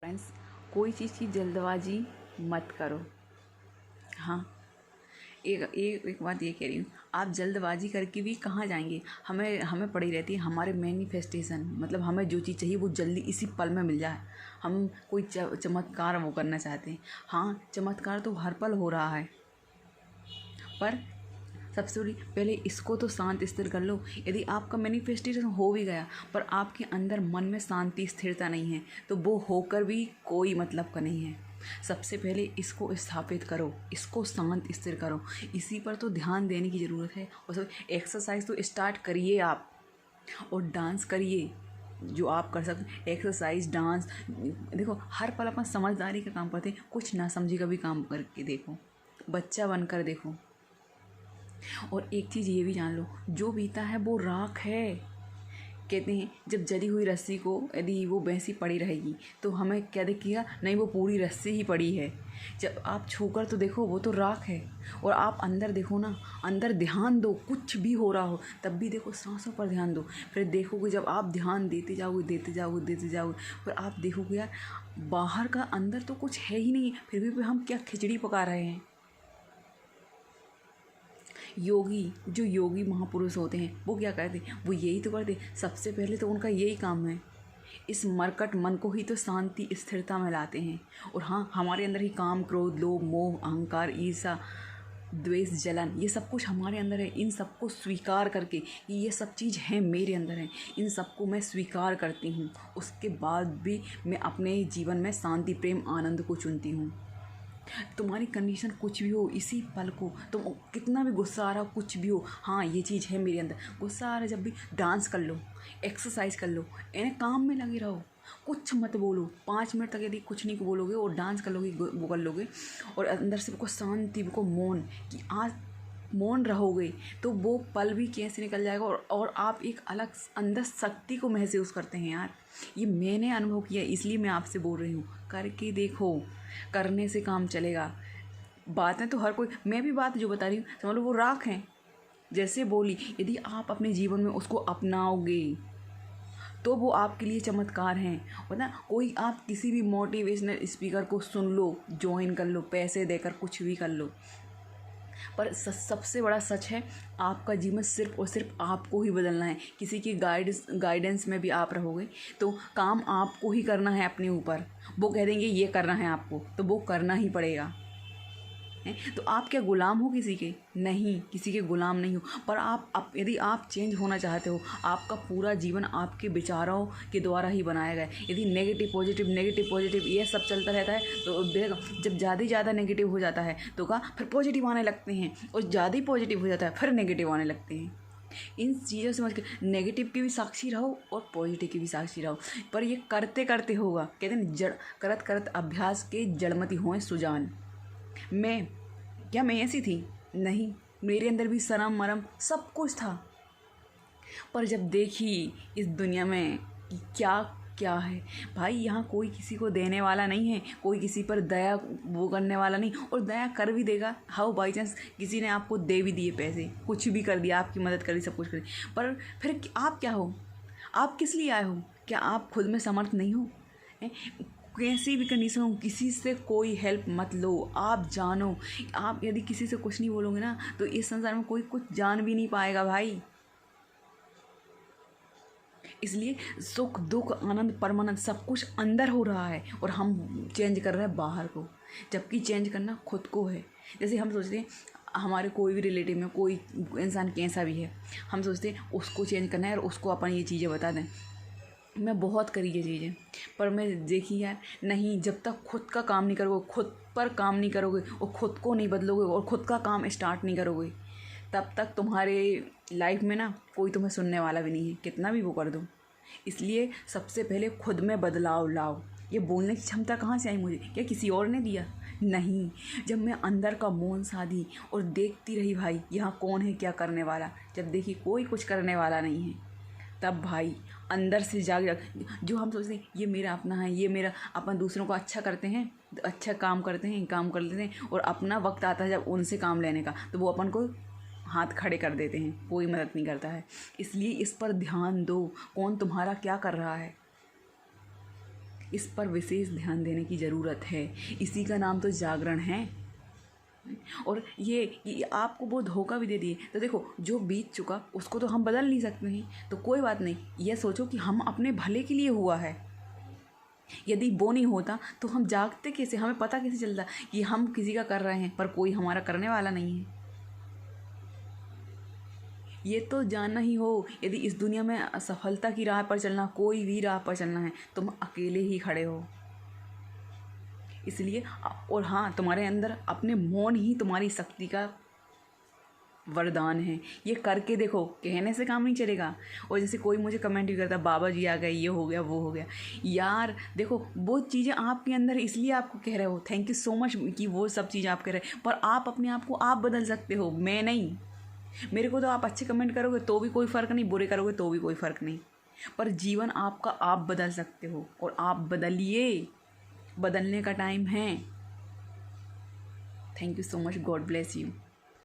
Friends, कोई चीज़ की जल्दबाजी मत करो। हाँ, एक बात ये कह रही हूँ, आप जल्दबाजी करके भी कहाँ जाएंगे। हमें पड़ी रहती है हमारे मैनिफेस्टेशन, मतलब हमें जो चीज़ चाहिए वो जल्दी इसी पल में मिल जाए। हम कोई चमत्कार वो करना चाहते हैं। हाँ, चमत्कार तो हर पल हो रहा है, पर सबसे बड़ी पहले इसको तो शांत स्थिर कर लो। यदि आपका मैनिफेस्टेशन हो भी गया पर आपके अंदर मन में शांति स्थिरता नहीं है तो वो होकर भी कोई मतलब का नहीं है। सबसे पहले इसको स्थापित करो, इसको शांत स्थिर करो, इसी पर तो ध्यान देने की ज़रूरत है। और सब एक्सरसाइज तो स्टार्ट करिए आप, और डांस करिए जो आप कर सकते। एक्सरसाइज, डांस, देखो हर पल अपन समझदारी का काम करते हैं, कुछ ना समझी का भी काम करके देखो, बच्चा बनकर देखो। और एक चीज़ ये भी जान लो, जो बीता है वो राख है। कहते हैं जब जली हुई रस्सी को यदि वो वैसी पड़ी रहेगी तो हमें क्या दिखेगा, नहीं वो पूरी रस्सी ही पड़ी है। जब आप छूकर तो देखो वो तो राख है। और आप अंदर देखो ना, अंदर ध्यान दो, कुछ भी हो रहा हो तब भी देखो, सांसों पर ध्यान दो। फिर देखोगे जब आप ध्यान देते जाओगे देते जाओगे देते जाओगे, फिर आप देखोगे यार बाहर का अंदर तो कुछ है ही नहीं, फिर भी हम क्या खिचड़ी पका रहे हैं। जो योगी महापुरुष होते हैं वो क्या करते हैं, वो यही तो करते हैं। सबसे पहले तो उनका यही काम है, इस मरकट मन को ही तो शांति स्थिरता में लाते हैं। और हाँ, हमारे अंदर ही काम, क्रोध, लोभ, मोह, अहंकार, ईर्ष्या, द्वेष, जलन, ये सब कुछ हमारे अंदर है। इन सबको स्वीकार करके कि ये सब चीज़ है मेरे अंदर है, इन सबको मैं स्वीकार करती हूँ, उसके बाद भी मैं अपने जीवन में शांति, प्रेम, आनंद को चुनती हूँ। तुम्हारी कंडीशन कुछ भी हो, इसी पल को तुम कितना भी गुस्सा आ रहा हो, कुछ भी हो, हाँ ये चीज़ है मेरे अंदर। गुस्सा आ रहा है जब भी डांस कर लो, एक्सरसाइज कर लो, इन्हें काम में लगे रहो, कुछ मत बोलो। 5 मिनट तक यदि कुछ नहीं बोलोगे और डांस कर लोगे, वो कर लोगे, और अंदर से को शांति, को मौन, कि आज मौन रहोगे तो वो पल भी कैसे निकल जाएगा। और आप एक अलग अंदर शक्ति को महसूस करते हैं यार। ये मैंने अनुभव किया, इसलिए मैं आपसे बोल रही हूँ, करके देखो, करने से काम चलेगा। बातें तो हर कोई, मैं भी बात जो बता रही हूँ समझ लो वो राख हैं, जैसे बोली, यदि आप अपने जीवन में उसको अपनाओगे तो वो आपके लिए चमत्कार हैं। पता, कोई आप किसी भी मोटिवेशनल स्पीकर को सुन लो, ज्वाइन कर लो, पैसे देकर कुछ भी कर लो, पर सबसे बड़ा सच है, आपका जीवन सिर्फ और सिर्फ आपको ही बदलना है। किसी की गाइडेंस में भी आप रहोगे तो काम आपको ही करना है अपने ऊपर। वो कह देंगे ये करना है आपको, तो वो करना ही पड़ेगा। तो आप क्या गुलाम हो किसी के? नहीं, किसी के गुलाम नहीं हो। पर आप यदि आप चेंज होना चाहते हो, आपका पूरा जीवन आपके विचारों के द्वारा ही बनाया गया है। यदि नेगेटिव पॉजिटिव ये सब चलता रहता है तो देखो, जब ज़्यादा नेगेटिव हो जाता है तो फिर पॉजिटिव आने लगते हैं, और ज़्यादा ही पॉजिटिव हो जाता है फिर नेगेटिव आने लगते हैं। इन चीज़ों समझ के नेगेटिव की भी साक्षी रहो और पॉजिटिव की भी साक्षी रहो। पर ये करते करते होगा, कहते हैं जड़ करत करत अभ्यास के जड़मति होए सुजान। मैं ऐसी थी? नहीं, मेरे अंदर भी शर्म मरम सब कुछ था। पर जब देखी इस दुनिया में कि क्या क्या है भाई, यहाँ कोई किसी को देने वाला नहीं है, कोई किसी पर दया वो करने वाला नहीं। और दया कर भी देगा, हाउ बाई चांस किसी ने आपको दे भी दिए पैसे, कुछ भी कर दिया, आपकी मदद करी, सब कुछ करी, पर फिर आप क्या हो? आप किस लिए आए हो? क्या आप खुद में समर्थ नहीं हो? कैसी भी कंडीशन हो, किसी से कोई हेल्प मत लो। आप जानो, आप यदि किसी से कुछ नहीं बोलोगे ना तो इस संसार में कोई कुछ जान भी नहीं पाएगा भाई। इसलिए सुख, दुख, आनंद, परमानंद सब कुछ अंदर हो रहा है, और हम चेंज कर रहे हैं बाहर को, जबकि चेंज करना खुद को है। जैसे हम सोचते हैं हमारे कोई भी रिलेटिव में कोई इंसान कैसा भी है, हम सोचते हैं उसको चेंज करना है और उसको अपन ये चीज़ें बता दें। मैं बहुत करी ये चीज़ें, पर मैं देखी यार, नहीं, जब तक खुद का काम नहीं करोगे, खुद पर काम नहीं करोगे और खुद को नहीं बदलोगे और खुद का काम स्टार्ट नहीं करोगे, तब तक तुम्हारे लाइफ में ना कोई तुम्हें सुनने वाला भी नहीं है, कितना भी वो कर दो। इसलिए सबसे पहले खुद में बदलाव लाओ। ये बोलने की क्षमता कहाँ से आई मुझे? क्या किसी और ने दिया? नहीं, जब मैं अंदर का मौन साधी और देखती रही भाई यहाँ कौन है क्या करने वाला, जब देखी कोई कुछ करने वाला नहीं है, तब भाई अंदर से जाग जो हम सोचते हैं ये मेरा अपना है, ये मेरा, अपन दूसरों को अच्छा करते हैं, अच्छा काम करते हैं, काम कर लेते हैं, और अपना वक्त आता है जब उनसे काम लेने का तो वो अपन को हाथ खड़े कर देते हैं, कोई मदद नहीं करता है। इसलिए इस पर ध्यान दो, कौन तुम्हारा क्या कर रहा है। इस पर विशेष ध्यान देने की ज़रूरत है। इसी का नाम तो जागरण है। और ये आपको वो धोखा भी दे दिए। तो देखो, जो बीत चुका उसको तो हम बदल नहीं सकते हैं, तो कोई बात नहीं। ये सोचो कि हम अपने भले के लिए हुआ है। यदि वो नहीं होता तो हम जागते कैसे, हमें पता कैसे चलता कि हम किसी का कर रहे हैं पर कोई हमारा करने वाला नहीं है। ये तो जानना ही हो, यदि इस दुनिया में असफलता की राह पर चलना, कोई भी राह पर चलना है, तुम अकेले ही खड़े हो। इसलिए और हाँ, तुम्हारे अंदर अपने मौन ही तुम्हारी शक्ति का वरदान है। ये करके देखो, कहने से काम नहीं चलेगा। और जैसे कोई मुझे कमेंट भी करता, बाबा जी आ गए, ये हो गया वो हो गया। यार देखो, वो चीज़ें आपके अंदर है, इसलिए आपको कह रहे हो। थैंक यू सो मच कि वो सब चीज़ आप कह रहे हैं, पर आप अपने आप को आप बदल सकते हो, मैं नहीं। मेरे को तो आप अच्छे कमेंट करोगे तो भी कोई फ़र्क नहीं, बुरे करोगे तो भी कोई फ़र्क नहीं, पर जीवन आपका आप बदल सकते हो। और आप बदलिए, बदलने का टाइम है। Thank you so much, God bless you.